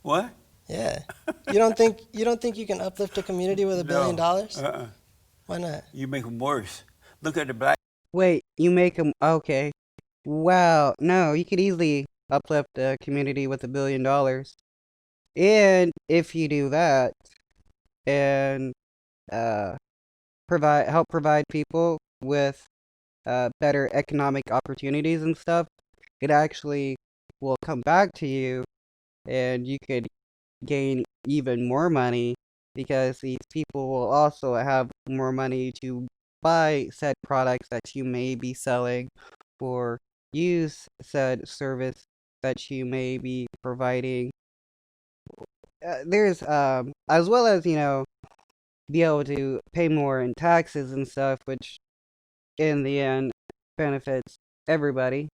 What? Yeah. You don't think you can uplift a community with $1 billion? No. Why not? You make them worse. Look at the black. Wait, you make them okay. Wow, no, you could easily uplift a community with $1 billion. And if you do that and uh provide people with better economic opportunities and stuff, it actually will come back to you and you could gain even more money because these people will also have more money to buy said products that you may be selling or use said service that you may be providing. There's as well as be able to pay more in taxes and stuff, which in the end benefits everybody.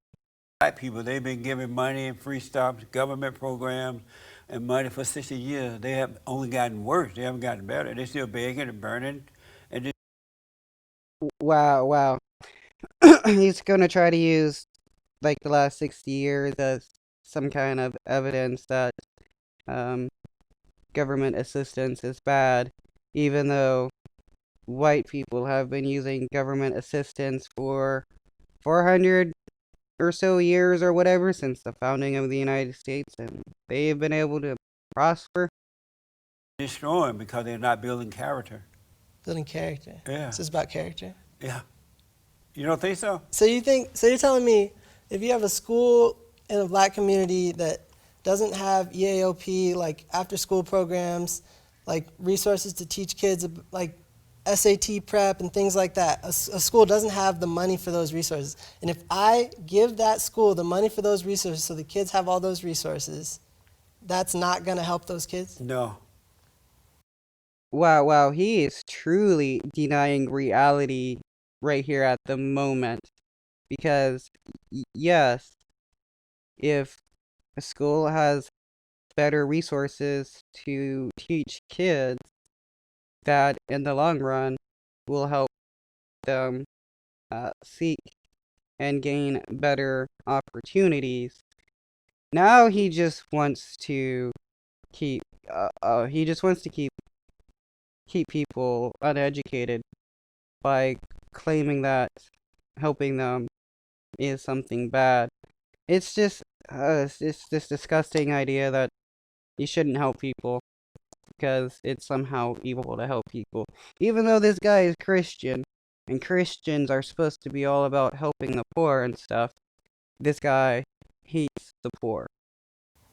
Black people, they've been giving money and free stuff, government programs, and money for 60 years. They have only gotten worse. They haven't gotten better. They're still begging and burning. And just, Wow, wow. He's gonna try to use like the last 60 years as some kind of evidence that um, government assistance is bad, even though white people have been using government assistance for 400 or so years or whatever since the founding of the United States, and they've been able to prosper. destroying because they're not building character. Building character. Yeah. It's just about character. Yeah. You don't think so? So you're telling me if you have a school in a black community that doesn't have EAOP, like after school programs, like resources to teach kids, like SAT prep and things like that, a school doesn't have the money for those resources. And if I give that school the money for those resources so the kids have all those resources, that's not going to help those kids? No. Wow, wow, he is truly denying reality right here at the moment. Because, yes, if a school has better resources to teach kids, that in the long run will help them seek and gain better opportunities. Now he just wants to keep he just wants to keep people uneducated by claiming that helping them is something bad. It's just this disgusting idea that you shouldn't help people because it's somehow evil to help people. Even though this guy is Christian, and Christians are supposed to be all about helping the poor and stuff, this guy hates the poor.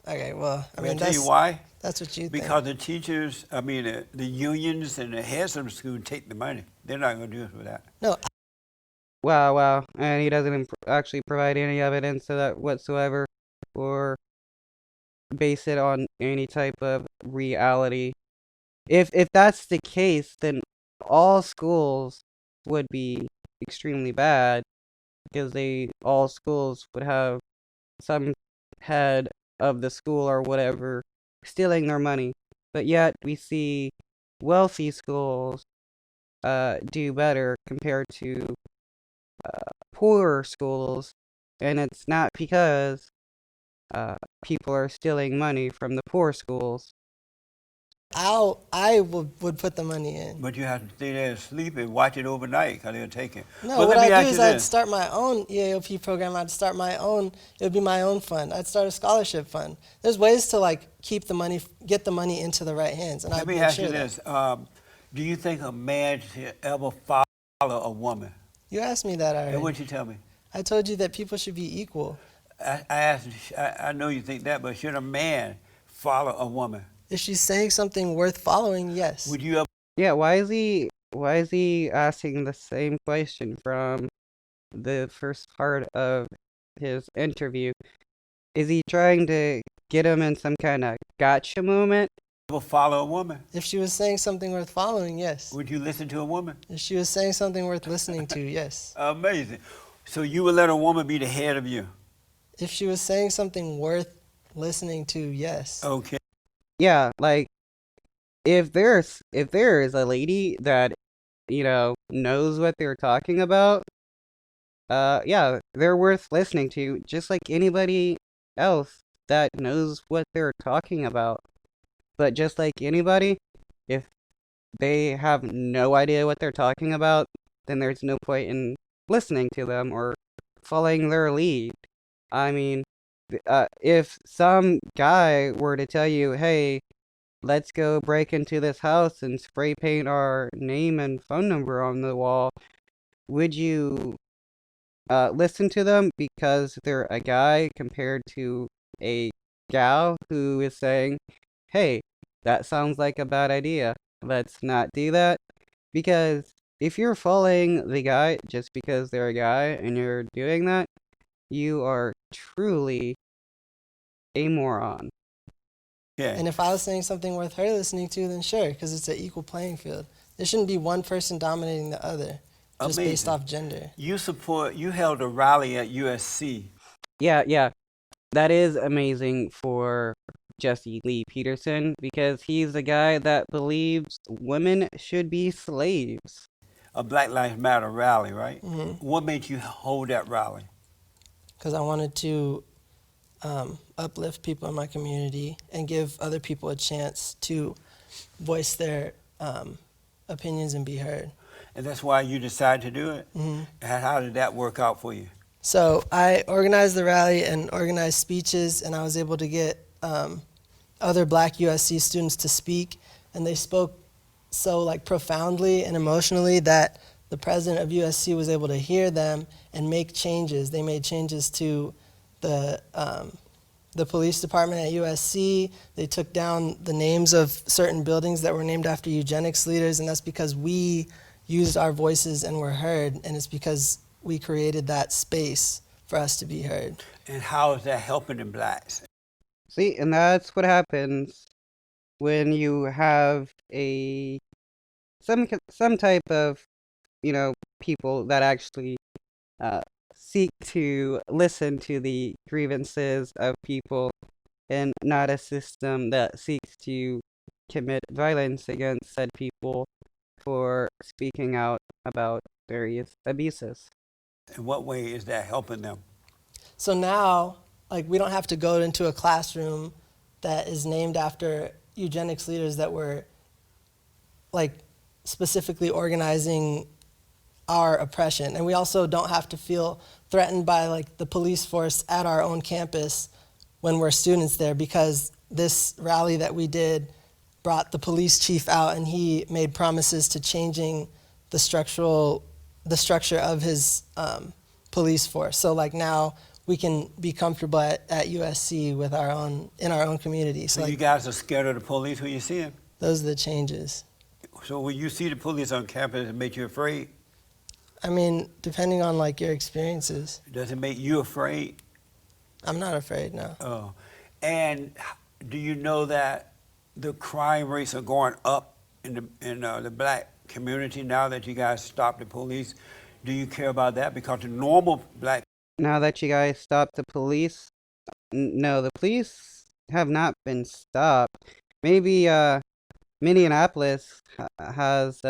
Okay, well, I I'm going mean, to tell you why. that's what you think. Because the teachers, the unions and the heads of the school take the money. They're not going to do it for that. No, Wow, wow, and he doesn't actually provide any evidence of that whatsoever, or base it on any type of reality. If that's the case, then all schools would be extremely bad because all schools would have some head of the school or whatever stealing their money. But yet we see wealthy schools do better compared to poorer schools, and it's not because people are stealing money from the poor schools. I would put the money in. But you have to stay there and sleep and watch it overnight because they'll take it. No, But what let me I'd ask do you is I'd this. start my own EAOP program. I'd start my own, it would be my own fund. I'd start a scholarship fund. There's ways to like keep the money, get the money into the right hands. And Let I'd me make ask sure you that. this. Do you think a man should ever follow a woman? You asked me that And already. what'd you tell me? I told you that people should be equal. I asked, I know you think that, but should a man follow a woman? If she's saying something worth following, yes. Would you ever? Yeah, why is he asking the same question from the first part of his interview? Is he trying to get him in some kind of gotcha moment? Ever follow a woman? If she was saying something worth following, yes. Would you listen to a woman? If she was saying something worth listening to, yes. Amazing. So you would let a woman be the head of you? If she was saying something worth listening to, yes. Okay. Yeah, like if there is a lady that knows what they're talking about, yeah, they're worth listening to, just like anybody else that knows what they're talking about. But just like anybody, if they have no idea what they're talking about, then there's no point in listening to them or following their lead. I mean, if some guy were to tell you, hey, let's go break into this house and spray paint our name and phone number on the wall, would you listen to them because they're a guy compared to a gal who is saying, hey, that sounds like a bad idea. Let's not do that. Because if you're following the guy just because they're a guy and you're doing that, you are truly a moron. Yeah. And if I was saying something worth her listening to, then sure, because it's an equal playing field. There shouldn't be one person dominating the other just based Amazing. off gender. You held a rally at USC. Yeah. That is amazing for Jesse Lee Peterson because he's the guy that believes women should be slaves. A Black Lives Matter rally, right? Mm-hmm. What made you hold that rally? Because I wanted to uplift people in my community and give other people a chance to voice their opinions and be heard. And that's why you decided to do it? Mm-hmm. And how did that work out for you? So I organized the rally and organized speeches, and I was able to get other Black USC students to speak, and they spoke so like profoundly and emotionally that the president of USC was able to hear them and make changes. They made changes to the police department at USC. They took down the names of certain buildings that were named after eugenics leaders, and that's because we used our voices and were heard, and it's because we created that space for us to be heard. And how is that helping the blacks? See, and that's what happens when you have some type of, people that actually seek to listen to the grievances of people and not a system that seeks to commit violence against said people for speaking out about various abuses. In what way is that helping them? So now, like, we don't have to go into a classroom that is named after eugenics leaders that were, like, specifically organizing our oppression. And we also don't have to feel threatened by, like, the police force at our own campus when we're students there, because this rally that we did brought the police chief out, and he made promises to changing the structure of his police force. So like now we can be comfortable at USC with in our own community. So like, you guys are scared of the police when you see them? those are the changes. So when you see the police on campus, it make you afraid? I mean, depending on like your experiences. Does it make you afraid? I'm not afraid, no. Oh. And do you know that the crime rates are going up in the black community now that you guys stopped the police? Do you care about that? Because the normal black... Now that you guys stopped the police, no, the police have not been stopped. Maybe Minneapolis has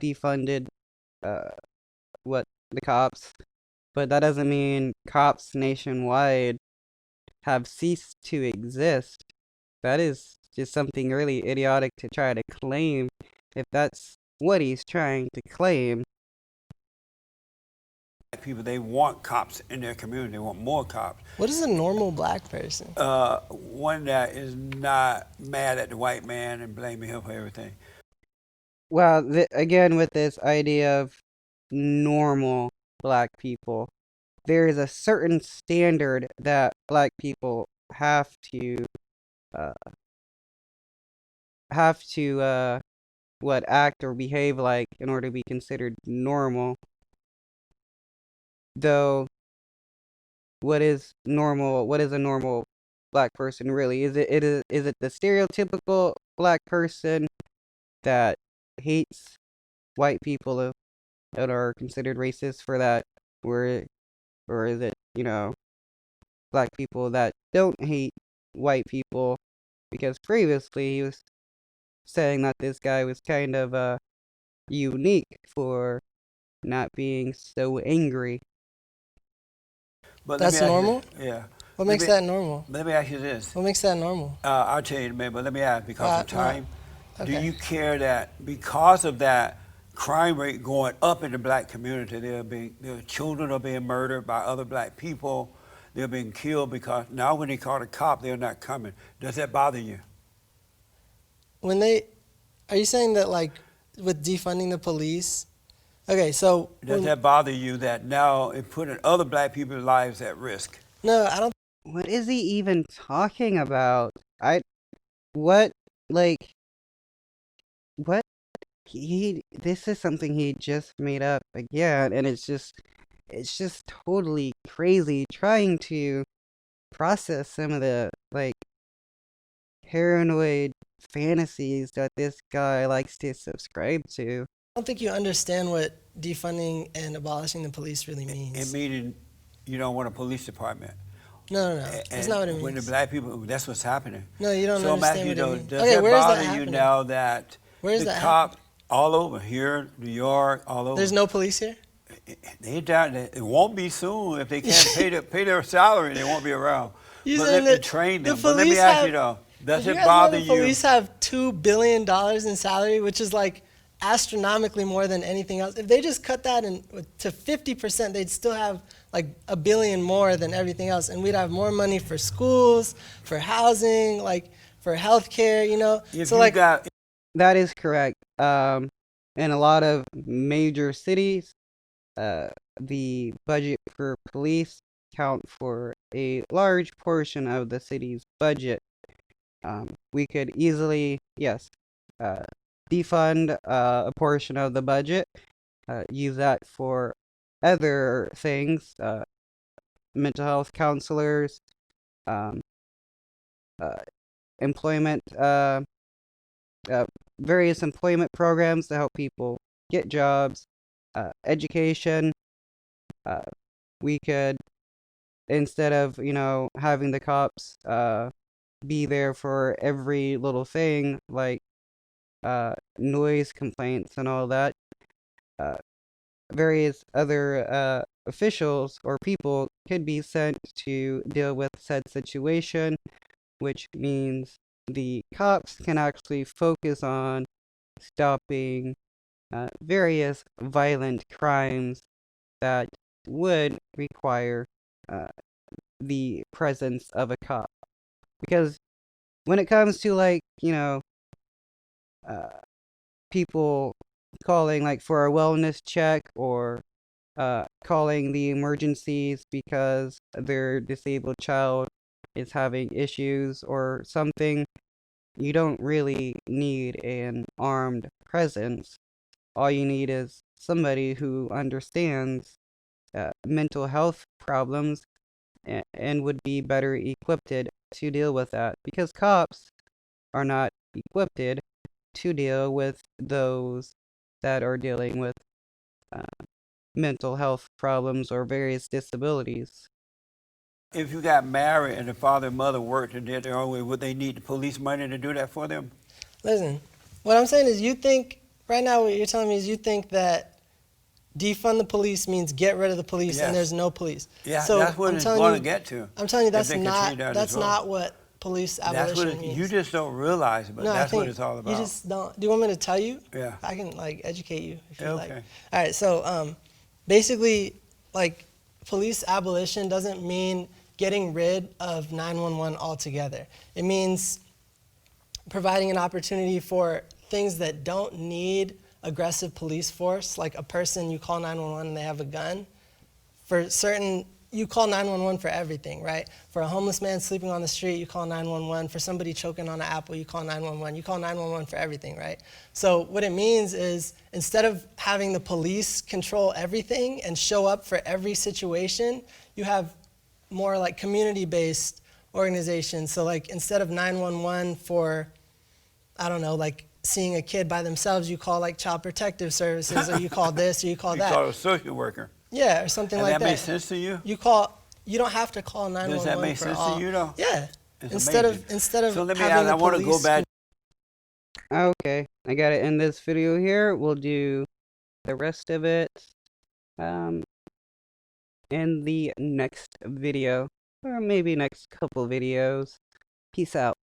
defunded the cops, but that doesn't mean cops nationwide have ceased to exist. That is just something really idiotic to try to claim, if that's what he's trying to claim. People, they want cops in their community. They want more cops. What is a normal black person? One that is not mad at the white man and blaming him for everything. Well, again, with this idea of normal black people, there is a certain standard that black people have to act or behave like in order to be considered normal. Though, what is normal? What is a normal black person really? Is it the stereotypical black person that hates white people that are considered racist for that, or is it, black people that don't hate white people? Because previously he was saying that this guy was kind of unique for not being so angry. But That's normal? Yeah. What makes that normal? Let me ask you this. What makes that normal? I'll tell you in a minute, but let me ask because of No. time. Do Okay. you care that because of that crime rate going up in the black community, their children are being murdered by other black people, they're being killed because now when they call a cop, they're not coming. Does that bother you? Are you saying that like with defunding the police? Okay, so Does that bother you that now it's putting other black people's lives at risk? no, I don't. What is he even talking about? What, like, what? This is something he just made up again, and it's just totally crazy trying to process some of the, like, paranoid fantasies that this guy likes to subscribe to. I don't think you understand what defunding and abolishing the police really means. It meaning you don't want a police department. No. That's not what it means. When the black people, that's what's happening. No, you don't So I'm understand asking you, what it though, means. does Okay, that where is that bother you happening? now that Where is the that cop all over here, New York, all over? There's no police here? They down. It won't be soon if they can't pay their salary. They won't be around. You But saying let me that train the them. But let me police ask have- you though, does Did it you guys know bother the you? police have $2 billion in salary, which is like astronomically more than anything else. If they just cut that to 50%, they'd still have like $1 billion more than everything else, and we'd have more money for schools, for housing, like for healthcare, you know. If So you like, got That is correct. In a lot of major cities, the budget for police count for a large portion of the city's budget. We could easily, yes, defund a portion of the budget, use that for other things, mental health counselors, um, employment, various employment programs to help people get jobs, education. We could, instead of, having the cops be there for every little thing, like noise complaints and all that, various other officials or people could be sent to deal with said situation, which means the cops can actually focus on stopping various violent crimes that would require the presence of a cop. Because when it comes to, like, people calling, like, for a wellness check, or calling the emergencies because their disabled child is having issues or something, you don't really need an armed presence. All you need is somebody who understands mental health problems and would be better equipped to deal with that, because cops are not equipped to deal with those that are dealing with mental health problems or various disabilities. if you got married and the father and mother worked and did their own way, would they need the police money to do that for them? listen, what I'm saying is, you think right now what you're telling me is you think that defund the police means get rid of the police, Yes. and there's no police. Yeah, So that's what I'm it's telling going you- to get to. I'm telling you if that's they continue not down that's this road. not what police That's abolition what it, means. you just don't realize it, but No, that's I think what it's all about. You just don't. Do you want me to tell you? Yeah. I can like educate you if you Yeah, like. okay. All right. So basically, like, police abolition doesn't mean getting rid of 911 altogether. It means providing an opportunity for things that don't need aggressive police force, like a person, you call 911 and they have a gun. For certain, you call 911 for everything, right? For a homeless man sleeping on the street, you call 911. For somebody choking on an apple, you call 911. You call 911 for everything, right? So what it means is, instead of having the police control everything and show up for every situation, you have more like community-based organizations. So like, instead of 911 for, I don't know, like seeing a kid by themselves, you call like Child Protective Services, or you call this, or you call You that. call it a social worker. Yeah, or something And like that that. makes sense to you? You don't have to call 911 Does that make for sense all. to you, though? Yeah. It's Instead amazing. of So let me having ask, the I want to go police back. Okay, I gotta end this video here. We'll do the rest of it in the next video. or maybe next couple videos. Peace out.